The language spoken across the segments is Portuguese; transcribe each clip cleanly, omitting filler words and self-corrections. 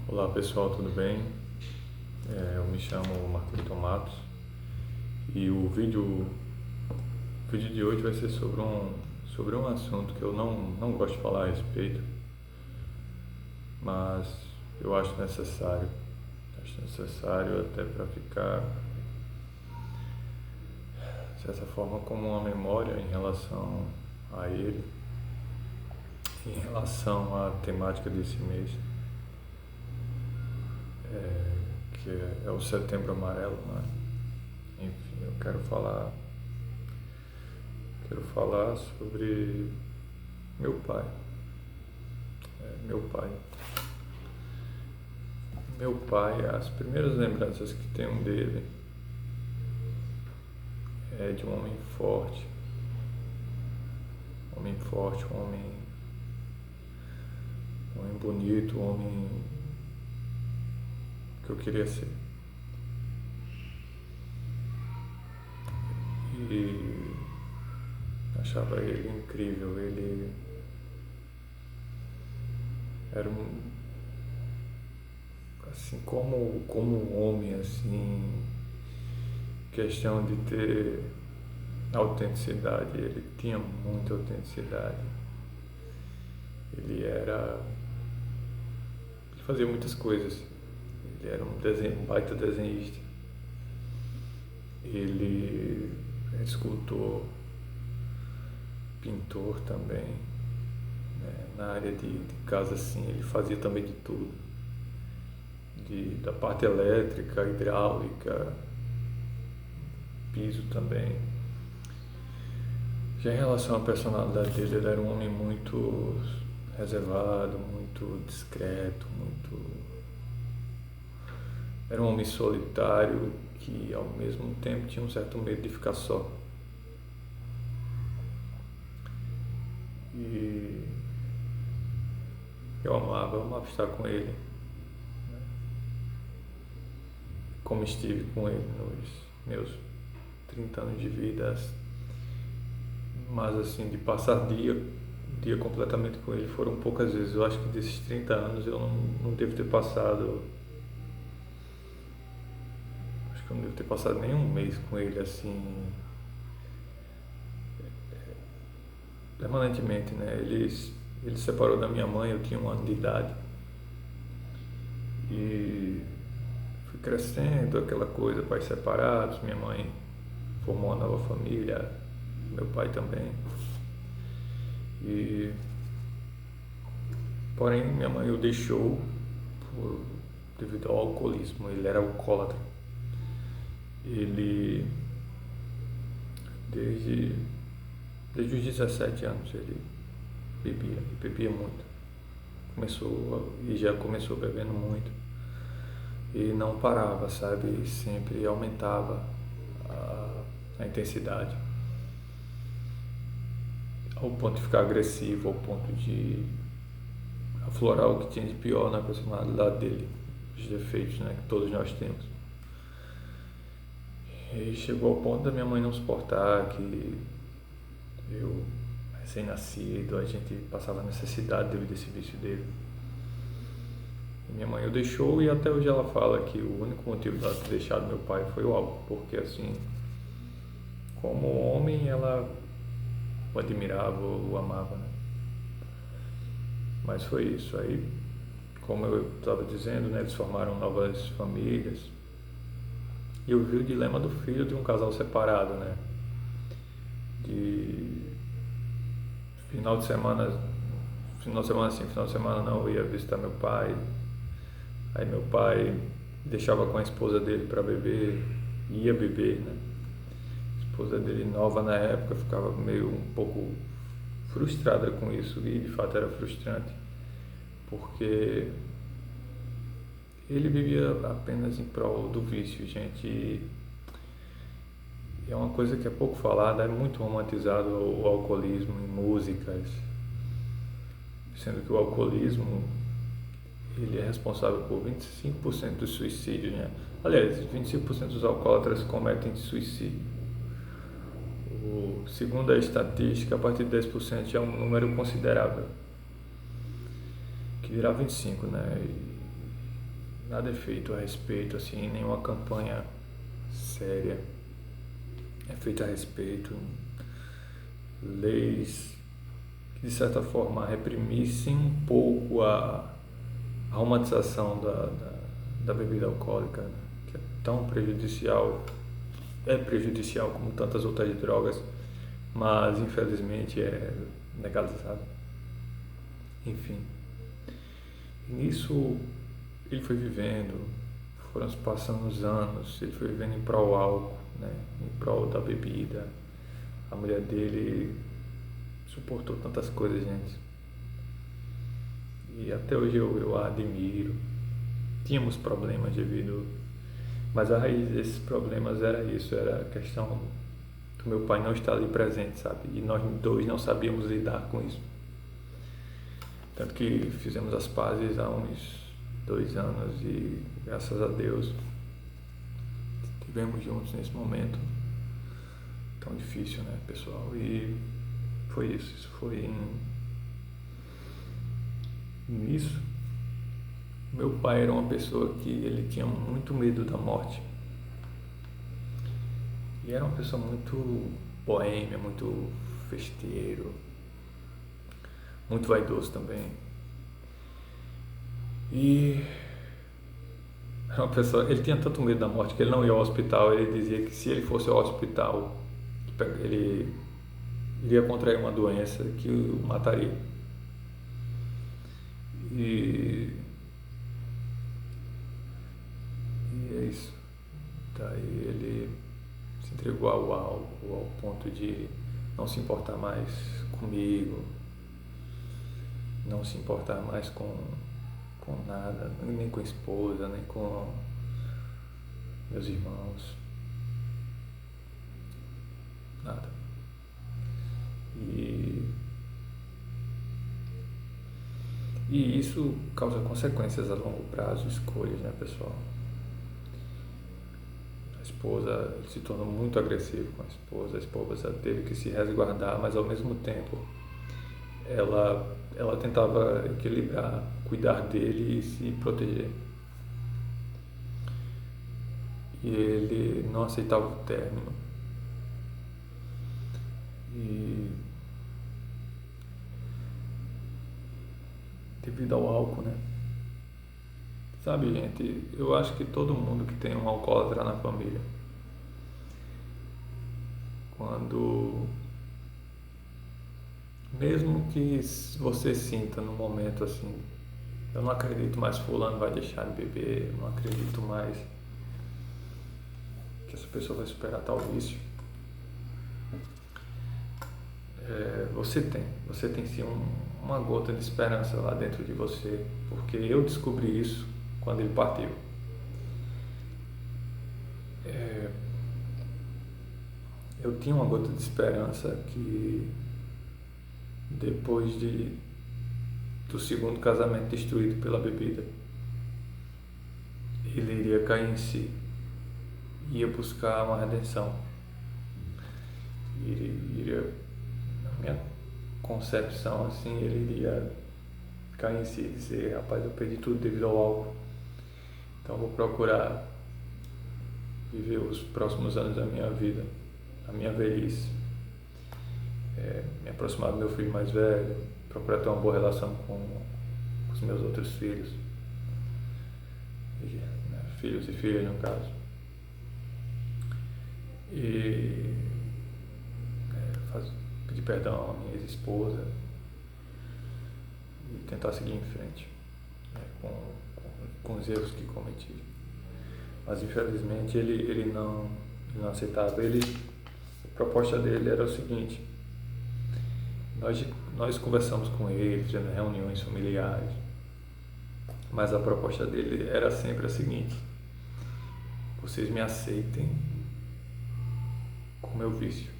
Olá pessoal, tudo bem? Eu me chamo Marquito Matos e o vídeo de hoje vai ser sobre um assunto que eu não gosto de falar a respeito, mas eu acho necessário. Acho necessário até para ficar, de certa forma, como uma memória em relação a ele, em relação à temática desse mês, que é o Setembro Amarelo, né? Enfim, eu quero falar sobre meu pai. Meu pai. Meu pai, as primeiras lembranças que tenho dele é de um homem forte, um homem bonito, um homem que eu queria ser. E achava ele incrível. Ele era assim, como um homem, assim, questão de ter autenticidade. Ele tinha muita autenticidade. Ele era, ele fazia muitas coisas. Ele era um baita desenhista. Ele é escultor, pintor também, né? Na área de casa, assim, ele fazia também de tudo, da parte elétrica, hidráulica, piso também. Já em relação à personalidade dele, ele era um homem muito reservado, muito discreto, era um homem solitário que ao mesmo tempo tinha um certo medo de ficar só. E eu amava estar com ele, como estive com ele nos meus 30 anos de vida, mas assim, de passar dia completamente com ele foram poucas vezes. Eu acho que desses 30 anos eu não devo ter passado, acho que eu não devo ter passado nem um mês com ele assim, permanentemente, né? Ele se separou da minha mãe, eu tinha 1 ano de idade e fui crescendo, aquela coisa, pais separados, minha mãe formou uma nova família, meu pai também. E porém minha mãe o deixou devido ao alcoolismo. Ele era alcoólatra. Ele desde os 17 anos ele bebia muito. Já começou bebendo muito e não parava, sabe? E sempre aumentava a intensidade ao ponto de ficar agressivo, ao ponto de aflorar o que tinha de pior na personalidade dele, os defeitos, né, que todos nós temos. E chegou ao ponto da minha mãe não suportar que eu, recém-nascido, a gente passava necessidade devido a esse vício dele. E minha mãe o deixou e até hoje ela fala que o único motivo dela ter deixado meu pai foi o álcool, porque assim, como homem, ela o admirava, o amava, né? Mas foi isso. Aí, como eu estava dizendo, né, eles formaram novas famílias. E eu vi o dilema do filho de um casal separado, né? De final de semana sim, final de semana não, eu ia visitar meu pai. Aí meu pai deixava com a esposa dele para beber, ia beber, né? A esposa dele, nova na época, ficava meio um pouco frustrada com isso, e de fato era frustrante, porque ele vivia apenas em prol do vício, gente. E é uma coisa que é pouco falada, é muito romantizado o alcoolismo em músicas, sendo que o alcoolismo ele é responsável por 25% dos suicídios, né? Aliás, 25% dos alcoólatras cometem suicídio. Segundo a estatística, a partir de 10% já é um número considerável, que virá 25%, né? nada é feito a respeito, assim, nenhuma campanha séria é feita a respeito. Leis que, de certa forma, reprimissem um pouco a romantização da bebida alcoólica, né? Que é tão prejudicial, é prejudicial como tantas outras drogas, mas infelizmente é legalizado. Enfim, e nisso ele foi vivendo, foram se passando os anos, ele foi vivendo em prol do álcool, né? Em prol da bebida. A mulher dele suportou tantas coisas, gente. E até hoje eu a admiro. Tínhamos problemas devido, mas a raiz desses problemas era isso, era a questão do meu pai não estar ali presente, sabe? E nós dois não sabíamos lidar com isso. Tanto que fizemos as pazes há uns 2 anos e, graças a Deus, estivemos juntos nesse momento tão difícil, né, pessoal? E foi isso foi nisso. Meu pai era uma pessoa que ele tinha muito medo da morte. E era uma pessoa muito boêmia, muito festeiro, muito vaidoso também. E era uma pessoa, ele tinha tanto medo da morte que ele não ia ao hospital. Ele dizia que se ele fosse ao hospital, ele iria contrair uma doença que o mataria. E é isso. Daí ele se entregou ao álcool ao ponto de não se importar mais comigo, não se importar mais com nada, nem com a esposa, nem com meus irmãos, nada. E isso causa consequências a longo prazo, escolhas, né, pessoal? A esposa, ele se tornou muito agressivo com a esposa teve que se resguardar, mas ao mesmo tempo ela tentava equilibrar, cuidar dele e se proteger. E ele não aceitava o término. E devido ao álcool, né? Sabe, gente, eu acho que todo mundo que tem um alcoólatra na família, quando, mesmo que você sinta no momento assim, eu não acredito mais fulano vai deixar de beber, eu não acredito mais que essa pessoa vai superar tal vício, você tem sim uma gota de esperança lá dentro de você, porque eu descobri isso quando ele partiu. Eu tinha uma gota de esperança que depois do segundo casamento destruído pela bebida, ele iria cair em si, ia buscar uma redenção, iria, na minha concepção assim, ele iria cair em si e dizer: rapaz, eu perdi tudo devido ao álcool, então vou procurar viver os próximos anos da minha vida, a minha velhice, me aproximar do meu filho mais velho, procurar ter uma boa relação com os meus outros filhos, filhos e filhas no caso, e pedir perdão à minha ex-esposa e tentar seguir em frente, com os erros que cometi. Mas infelizmente ele não aceitava. A proposta dele era o seguinte: nós conversamos com ele, fizemos reuniões familiares, mas a proposta dele era sempre a seguinte: vocês me aceitem com o meu vício,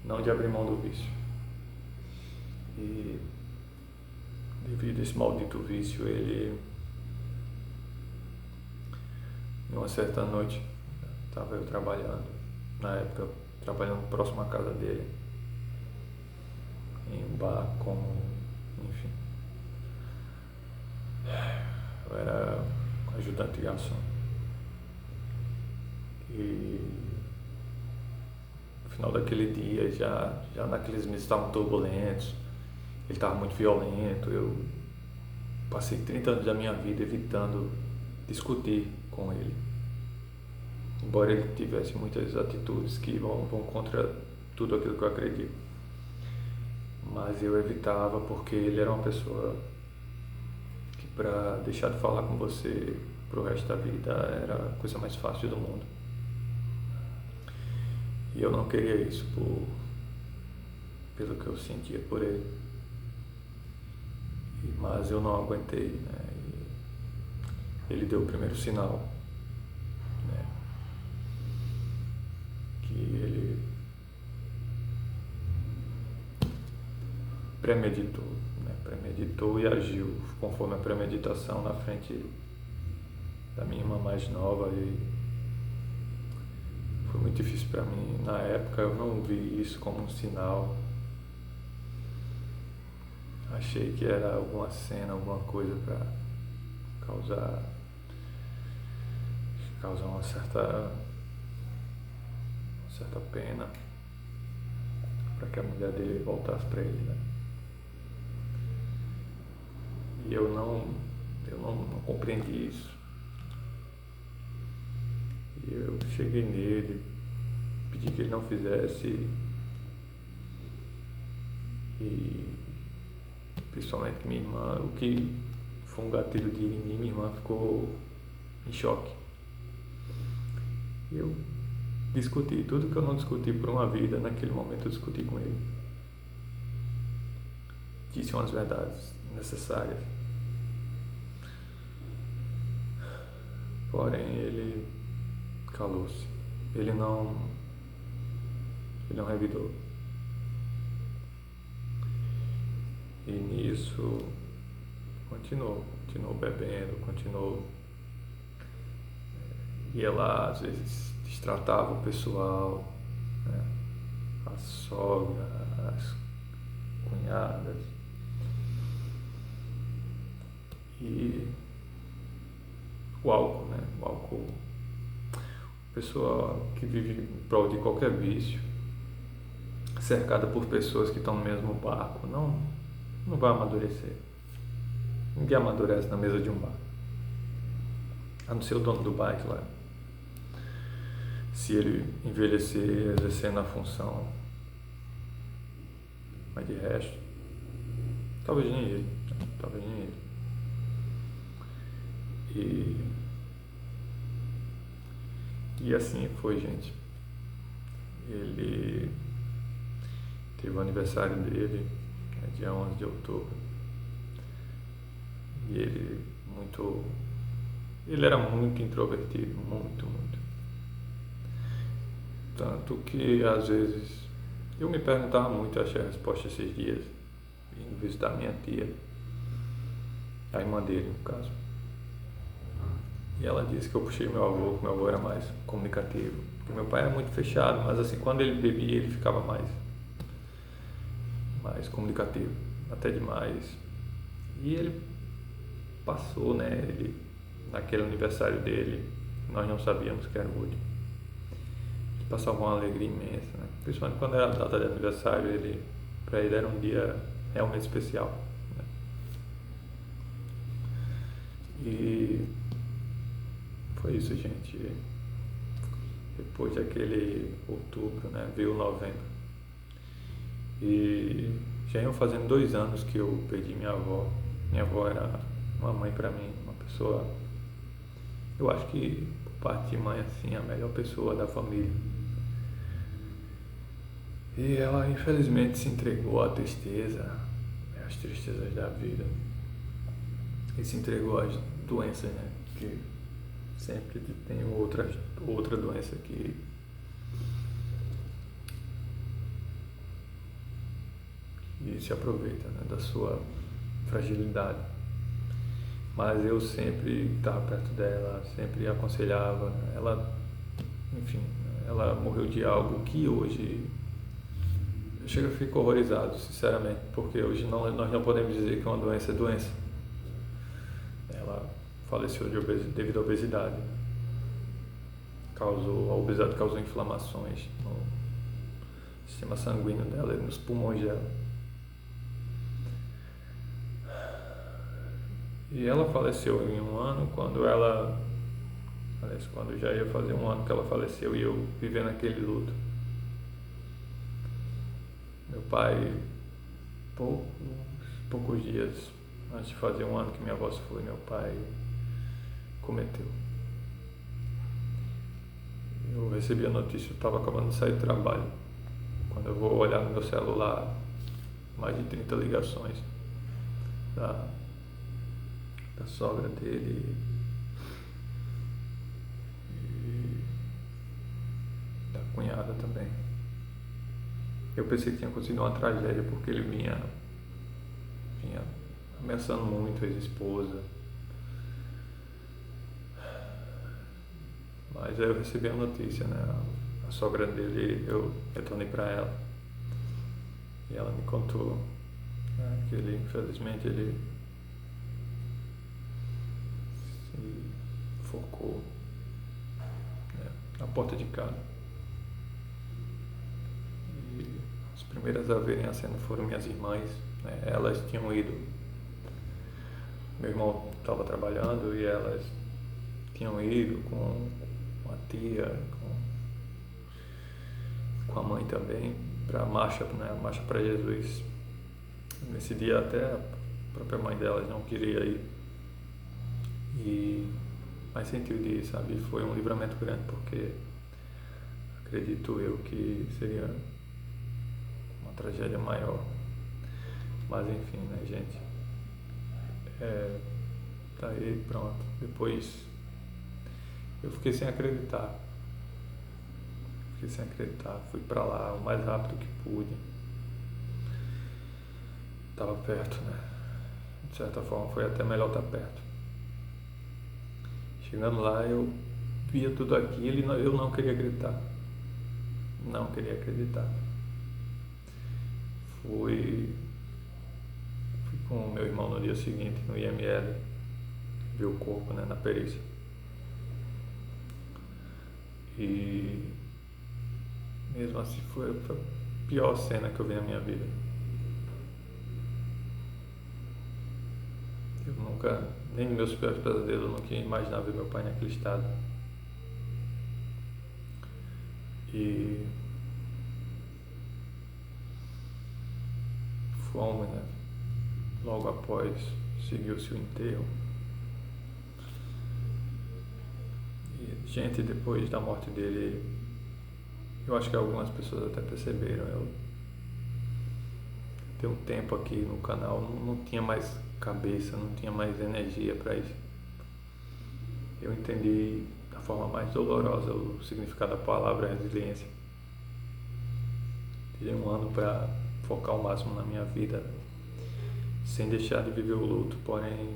não de abrir mão do vício. E devido a esse maldito vício, ele, numa certa noite, estava eu trabalhando, na época trabalhando próximo à casa dele, em um bar, enfim, eu era ajudante de garçom. E no final daquele dia, já naqueles meses estavam turbulentos, ele estava muito violento. Eu passei 30 anos da minha vida evitando discutir com ele, embora ele tivesse muitas atitudes que vão contra tudo aquilo que eu acredito. Mas eu evitava porque ele era uma pessoa que, para deixar de falar com você pro resto da vida, era a coisa mais fácil do mundo. E eu não queria isso pelo que eu sentia por ele. Mas eu não aguentei, né? E ele deu o primeiro sinal, né? Que ele premeditou, né? Premeditou e agiu conforme a premeditação na frente da minha irmã mais nova. E foi muito difícil para mim. Na época eu não vi isso como um sinal. Achei que era alguma cena, alguma coisa para causar uma certa pena, para que a mulher dele voltasse para ele, né? E eu não compreendi isso. E eu cheguei nele, pedi que ele não fizesse, e principalmente minha irmã, o que foi um gatilho de mim, minha irmã ficou em choque. Eu discuti tudo que eu não discuti por uma vida, naquele momento eu discuti com ele. Disse umas verdades necessárias. Porém, ele calou-se. Ele não revidou. E nisso continuou bebendo, ia lá, às vezes destratava o pessoal, né? A sogra, as cunhadas. E o álcool, né? O álcool, pessoa que vive em prol de qualquer vício, cercada por pessoas que estão no mesmo barco, não vai amadurecer. Ninguém amadurece na mesa de um bar, a não ser o dono do bar, claro. Se ele envelhecer exercendo a função, mas de resto, talvez nem ele. E assim foi, gente. Ele teve o aniversário dele, né, dia 11 de outubro. E ele era muito introvertido, muito. Tanto que às vezes eu me perguntava muito, eu achei a resposta esses dias, indo visitar minha tia, a irmã dele no caso. E ela disse que eu puxei meu avô, que meu avô era mais comunicativo. Porque meu pai era muito fechado, mas assim, quando ele bebia ele ficava mais comunicativo, até demais. E ele passou, né? Naquele aniversário dele, nós não sabíamos que era hoje. Ele passava uma alegria imensa, né? Principalmente quando era a data de aniversário, para ele era um dia realmente especial, né? E foi isso, gente. Depois daquele outubro, né, veio novembro. E já iam fazendo 2 anos que eu perdi minha avó. Minha avó era uma mãe para mim, uma pessoa, eu acho que por parte de mãe, assim, a melhor pessoa da família. E ela infelizmente se entregou à tristeza, às tristezas da vida. E se entregou às doenças, né? Que sempre tem outra doença que se aproveita, né, da sua fragilidade. Mas eu sempre estava perto dela, sempre aconselhava. Ela, enfim, ela morreu de algo que hoje eu fico horrorizado, sinceramente, porque hoje nós não podemos dizer que uma doença é doença. Ela faleceu devido à obesidade. A obesidade causou inflamações no sistema sanguíneo dela e nos pulmões dela. E ela faleceu em um ano quando já ia fazer um ano que ela faleceu e eu vivendo aquele luto. Meu pai, poucos dias antes de fazer um ano que minha avó se foi, meu pai cometeu. Eu recebi a notícia, eu estava acabando de sair do trabalho. Quando eu vou olhar no meu celular, mais de 30 ligações da sogra dele e da cunhada também. Eu pensei que tinha acontecido uma tragédia porque ele vinha ameaçando muito a ex-esposa. Mas aí eu recebi a notícia, né? A sogra dele, eu retornei para ela e ela me contou, né, que ele, infelizmente, ele se focou, né, na porta de casa. E as primeiras a verem a cena foram minhas irmãs, né? Elas tinham ido, meu irmão estava trabalhando e elas tinham ido com a tia, com a mãe também, para a marcha, né, a marcha para Jesus. Nesse dia até a própria mãe delas não queria ir, mas sentiu de ir, sabe? Foi um livramento grande, porque acredito eu que seria uma tragédia maior. Mas enfim, né, gente? Tá aí, pronto. Depois eu fiquei sem acreditar. Fui pra lá o mais rápido que pude. Tava perto, né? De certa forma foi até melhor estar perto. Chegando lá eu via tudo aquilo e eu não queria acreditar. Não queria acreditar. Fui com o meu irmão no dia seguinte no IML ver o corpo, né, na perícia. E mesmo assim foi a pior cena que eu vi na minha vida. Eu nunca, nem nos meus piores pesadelos, eu nunca ia imaginar ver meu pai naquele estado. E fomos, né? Logo após seguiu-se o enterro. E, gente, depois da morte dele, eu acho que algumas pessoas até perceberam. Eu tem um tempo aqui no canal, não tinha mais cabeça, não tinha mais energia para isso. Eu entendi da forma mais dolorosa o significado da palavra resiliência. Tirei um ano para focar o máximo na minha vida, sem deixar de viver o luto, porém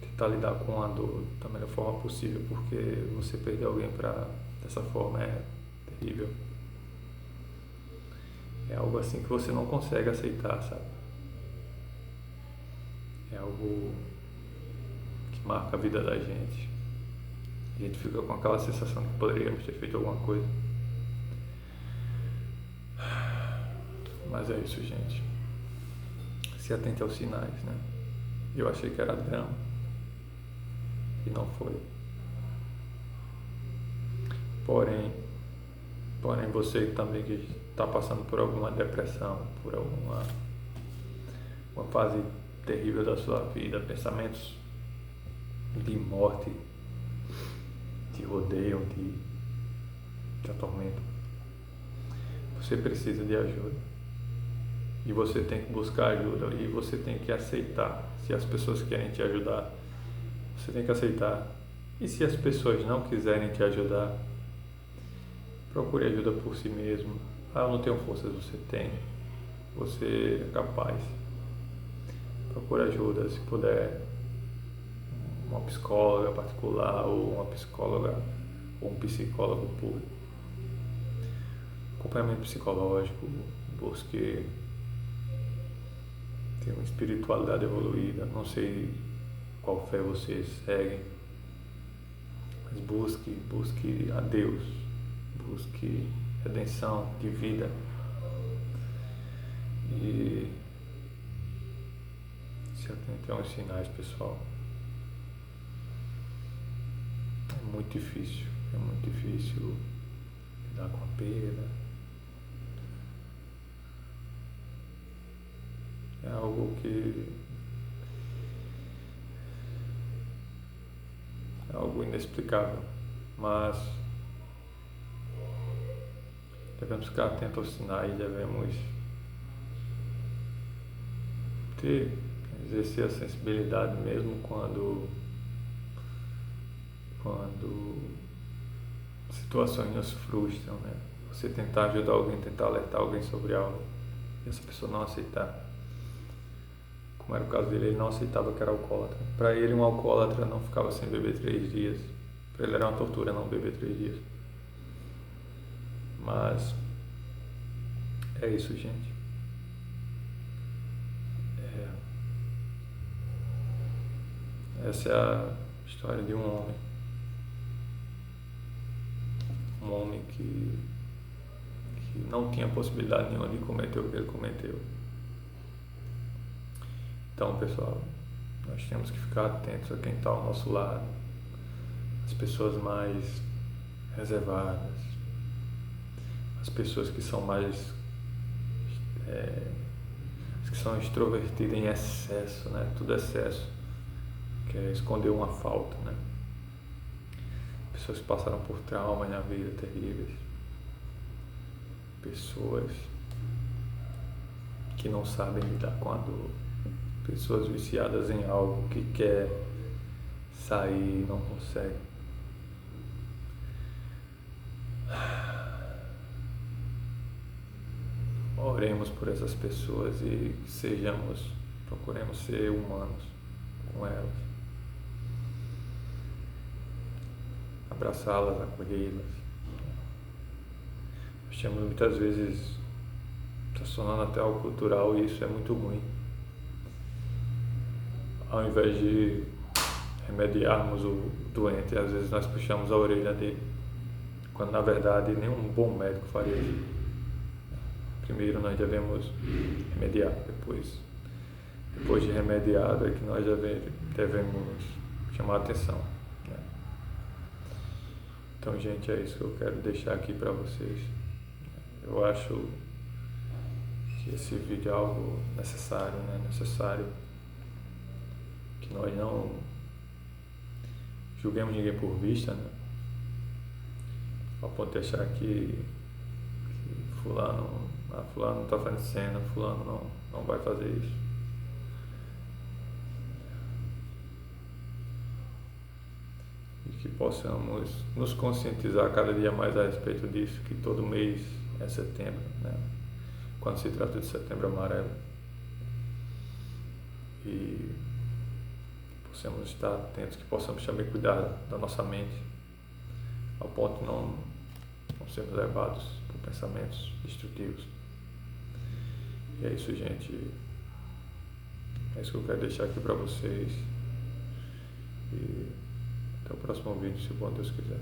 tentar lidar com a dor da melhor forma possível, porque você perder alguém dessa forma é terrível. É algo assim que você não consegue aceitar, sabe? É algo que marca a vida da gente. A gente fica com aquela sensação que poderíamos ter feito alguma coisa. Mas é isso, gente. Se atente aos sinais, né? Eu achei que era drama e não foi. Porém você também que está passando por alguma depressão, por uma fase terrível da sua vida, pensamentos de morte te rodeiam, te atormentam. Você precisa de ajuda. E você tem que buscar ajuda e você tem que aceitar. Se as pessoas querem te ajudar, você tem que aceitar. E se as pessoas não quiserem te ajudar, procure ajuda por si mesmo. Eu não tenho forças, você tem. Você é capaz. Procure ajuda, se puder. Uma psicóloga particular ou uma psicóloga ou um psicólogo público. Acompanhamento psicológico, busque ter uma espiritualidade evoluída. Não sei qual fé você segue, mas busque a Deus, busque redenção de vida e se atente aos sinais, pessoal. É muito difícil lidar com a perda. É algo é algo inexplicável, mas devemos ficar atentos aos sinais, devemos exercer a sensibilidade mesmo quando situações nos frustram, né? Você tentar ajudar alguém, tentar alertar alguém sobre algo e essa pessoa não aceitar. Como era o caso dele, ele não aceitava que era alcoólatra. Para ele, um alcoólatra não ficava sem beber 3 dias. Para ele era uma tortura não beber 3 dias. Mas é isso, gente. Essa é a história de um homem. Um homem que não tinha possibilidade nenhuma de cometer o que ele cometeu. Então, pessoal, nós temos que ficar atentos a quem está ao nosso lado, as pessoas mais reservadas, as pessoas que são mais que são extrovertidas em excesso, né? Tudo excesso, que é esconder uma falta, né? Pessoas que passaram por traumas na vida terríveis, pessoas que não sabem lidar com a dor, pessoas viciadas em algo que quer sair e não consegue. Oremos por essas pessoas e procuremos ser humanos com elas. Abraçá-las, acolhê-las. Nós temos muitas vezes transtornando até algo cultural e isso é muito ruim. Ao invés de remediarmos o doente, às vezes nós puxamos a orelha dele, quando na verdade nenhum bom médico faria isso. Primeiro nós devemos remediar, depois de remediado é que nós devemos chamar a atenção. Então, gente, é isso que eu quero deixar aqui para vocês. Eu acho que esse vídeo é algo necessário, né? Necessário que nós não julguemos ninguém por vista, né? Ao ponto de achar que fulano não está fazendo cena, fulano não vai fazer isso. E que possamos nos conscientizar cada dia mais a respeito disso, que todo mês é setembro, né? Quando se trata de Setembro Amarelo. E possamos estar atentos, que possamos também cuidar da nossa mente, ao ponto de não sermos levados por pensamentos destrutivos. E é isso, gente. É isso que eu quero deixar aqui para vocês. E até o próximo vídeo, se o bom Deus quiser.